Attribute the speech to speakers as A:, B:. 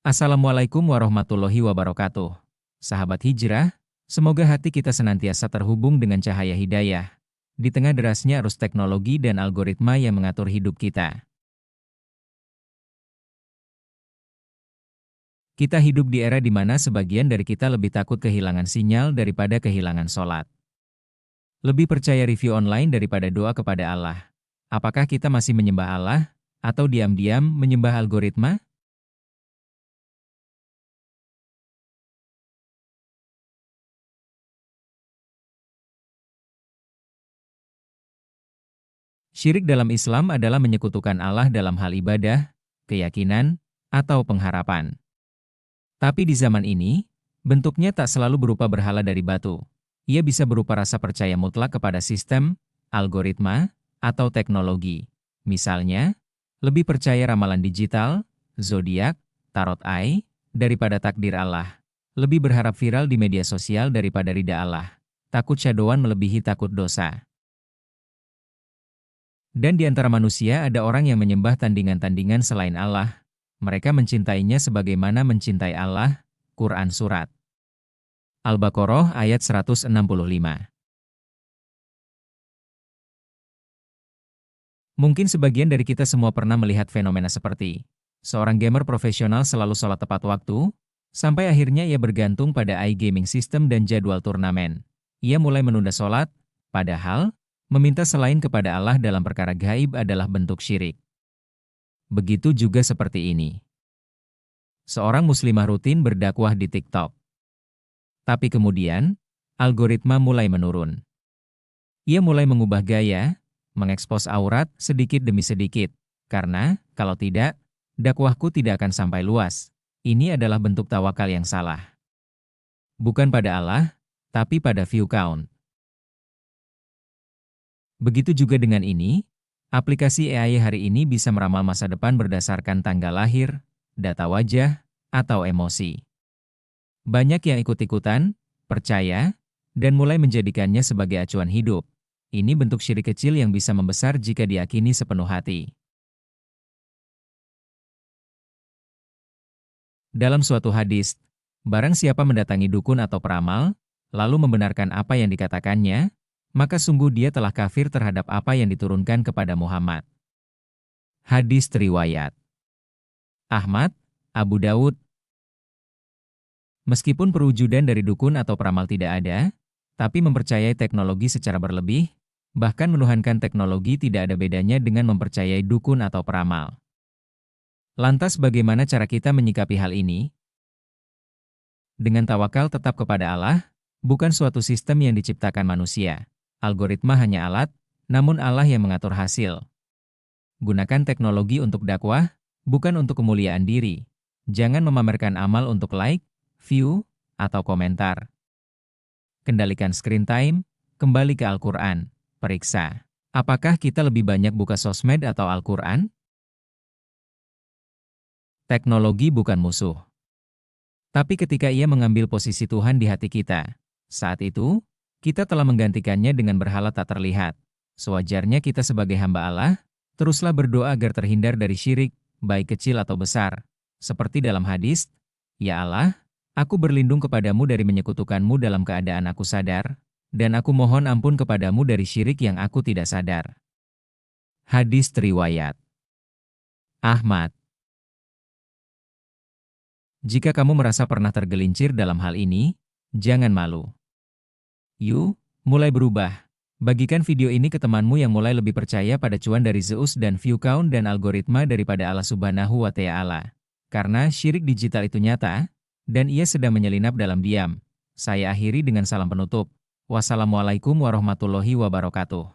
A: Assalamualaikum warahmatullahi wabarakatuh. Sahabat hijrah, semoga hati kita senantiasa terhubung dengan cahaya hidayah. Di tengah derasnya arus teknologi dan algoritma yang mengatur hidup kita. Kita hidup di era di mana sebagian dari kita lebih takut kehilangan sinyal daripada kehilangan sholat. Lebih percaya review online daripada doa kepada Allah. Apakah kita masih menyembah Allah, atau diam-diam menyembah algoritma? Syirik dalam Islam adalah menyekutukan Allah dalam hal ibadah, keyakinan, atau pengharapan. Tapi di zaman ini, bentuknya tak selalu berupa berhala dari batu. Ia bisa berupa rasa percaya mutlak kepada sistem, algoritma, atau teknologi. Misalnya, lebih percaya ramalan digital, zodiak, tarot eye, daripada takdir Allah. Lebih berharap viral di media sosial daripada ridha Allah. Takut syahduan melebihi takut dosa. Dan di antara manusia ada orang yang menyembah tandingan-tandingan selain Allah. Mereka mencintainya sebagaimana mencintai Allah. Quran Surat Al-Baqarah ayat 165. Mungkin sebagian dari kita semua pernah melihat fenomena seperti seorang gamer profesional selalu sholat tepat waktu, sampai akhirnya ia bergantung pada iGaming system dan jadwal turnamen. Ia mulai menunda sholat, padahal meminta selain kepada Allah dalam perkara gaib adalah bentuk syirik. Begitu juga seperti ini. Seorang muslimah rutin berdakwah di TikTok. Tapi kemudian, algoritma mulai menurun. Ia mulai mengubah gaya, mengekspos aurat sedikit demi sedikit. Karena, kalau tidak, dakwahku tidak akan sampai luas. Ini adalah bentuk tawakal yang salah. Bukan pada Allah, tapi pada view count. Begitu juga dengan ini, aplikasi AI hari ini bisa meramal masa depan berdasarkan tanggal lahir, data wajah, atau emosi. Banyak yang ikut-ikutan, percaya, dan mulai menjadikannya sebagai acuan hidup. Ini bentuk syirik kecil yang bisa membesar jika diyakini sepenuh hati. Dalam suatu hadis, barang siapa mendatangi dukun atau peramal, lalu membenarkan apa yang dikatakannya, maka sungguh dia telah kafir terhadap apa yang diturunkan kepada Muhammad. Hadis riwayat Ahmad, Abu Dawud. Meskipun perwujudan dari dukun atau peramal tidak ada, tapi mempercayai teknologi secara berlebih, bahkan menuhankan teknologi tidak ada bedanya dengan mempercayai dukun atau peramal. Lantas bagaimana cara kita menyikapi hal ini? Dengan tawakal tetap kepada Allah, bukan suatu sistem yang diciptakan manusia. Algoritma hanya alat, namun Allah yang mengatur hasil. Gunakan teknologi untuk dakwah, bukan untuk kemuliaan diri. Jangan memamerkan amal untuk like, view, atau komentar. Kendalikan screen time, kembali ke Al-Quran. Periksa, apakah kita lebih banyak buka sosmed atau Al-Quran? Teknologi bukan musuh. Tapi ketika ia mengambil posisi Tuhan di hati kita, saat itu, kita telah menggantikannya dengan berhala tak terlihat. Sewajarnya kita sebagai hamba Allah, teruslah berdoa agar terhindar dari syirik, baik kecil atau besar. Seperti dalam hadis, "Ya Allah, aku berlindung kepadamu dari menyekutukanmu dalam keadaan aku sadar, dan aku mohon ampun kepadamu dari syirik yang aku tidak sadar." Hadis riwayat Ahmad. Jika kamu merasa pernah tergelincir dalam hal ini, jangan malu. Yuk, mulai berubah. Bagikan video ini ke temanmu yang mulai lebih percaya pada cuan dari Zeus dan view count dan algoritma daripada Allah Subhanahu wa Ta'ala. Karena syirik digital itu nyata, dan ia sedang menyelinap dalam diam. Saya akhiri dengan salam penutup. Wassalamualaikum warahmatullahi wabarakatuh.